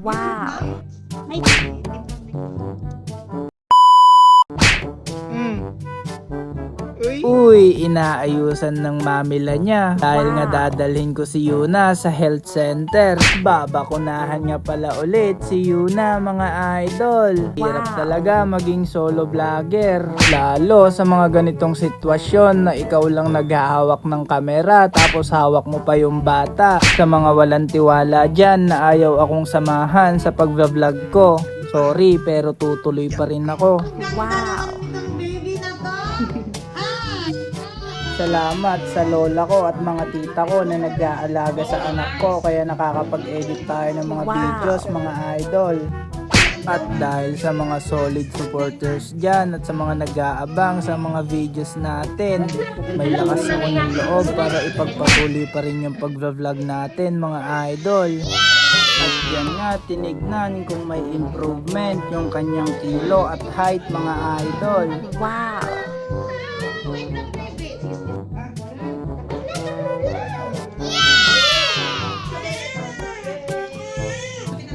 Wow! May Uy, inaayusan ng mamila niya dahil nga dadalhin ko si Yuna sa health center. Babakunahan nga pala ulit si Yuna, mga idol. Hirap talaga maging solo vlogger, lalo sa mga ganitong sitwasyon na ikaw lang naghahawak ng kamera tapos hawak mo pa yung bata. Sa mga walang tiwala dyan na ayaw akong samahan sa pag-vlog ko, sorry pero tutuloy pa rin ako. Wow! Salamat sa lola ko at mga tita ko na nag-aalaga sa anak ko kaya nakakapag-edit tayo ng mga videos, mga idol. At dahil sa mga solid supporters dyan at sa mga nag-aabang sa mga videos natin, may lakas ako ng loob para ipagpatuloy pa rin yung pag-vlog natin, mga idol. At yan nga, tinignan kung may improvement yung kanyang kilo at height, mga idol. Wow!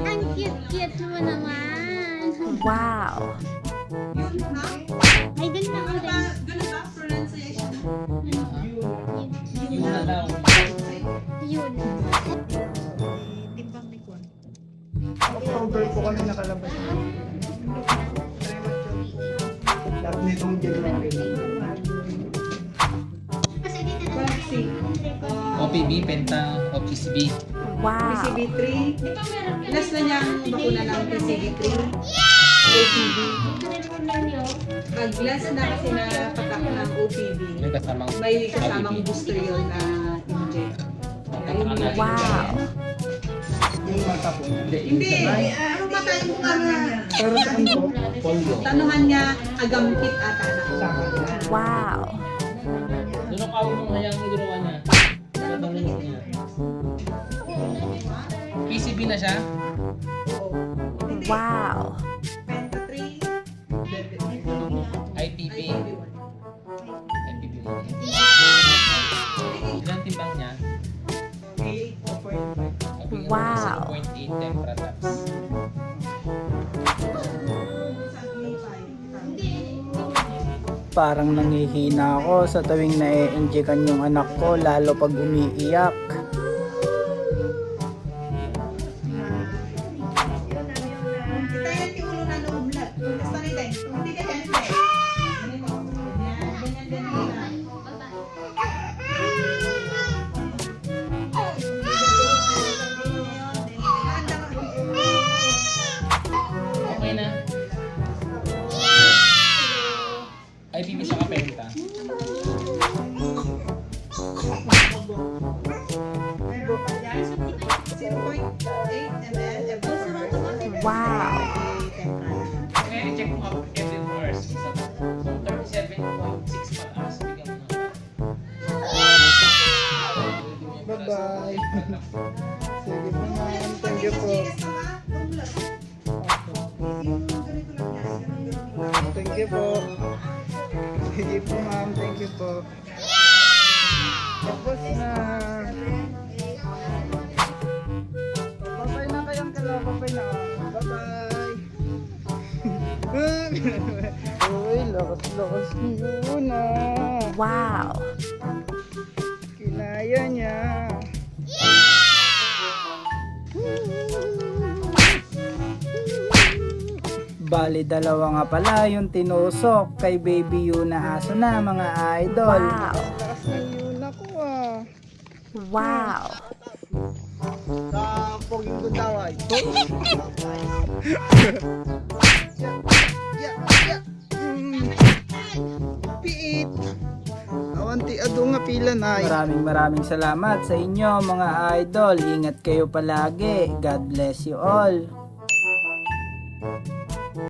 ang cute-cute mo naman. Wow! Ay, dali na ako din. Yun. October po kami nakalabas. Lahat nitong January. OPB, Penta, OPCB. Wow! PCV3, last na niyang bakuna ng PCV3, OPV. Pag last na kasi na patak ng OPV, May kasamang may kasamang booster yun na inject. Wow! Yung mata po. Hindi, ano mata yung Pero saan po? polio. tanuhan niya agampit ata na. Wow! Doon ang kawo mong hayang idurawan niya. Tatanungin niya. PCB na siya? Wow! Penta 3, IPP. IPP mo. Ilang timbang niya? 8.5. Wow. 0.8 temperataps. Parang nangihina ako sa tuwing na-e-injekan yung anak ko, lalo pag umiiyak. Kita yan yung ulo na lumlat. Basta rin tayo. Hindi ka yan. Okay na. IPP sa Penta. Wow! Kaya i-check mo up every hours. So 37.6 pataas. Bigyan mo na. Bye-bye. Sige po ma'am, thank you po. Thank you po. Sige po ma'am, thank you po. Tapos na. Bye-bye na kayong kala, bye-bye na. Bye-bye. Uy, lakas-lakas niyo na. Wow! Kinaya niya. Bali, dalawa nga pala yung tinusok kay Baby Yuna aso na, mga idol. Wow! Lakas ng Yuna ko ah. Wow! Sa poging gundaway. Piit. Awanti ado nga pila na. Maraming salamat sa inyo, mga idol. Ingat kayo palagi. God bless you all.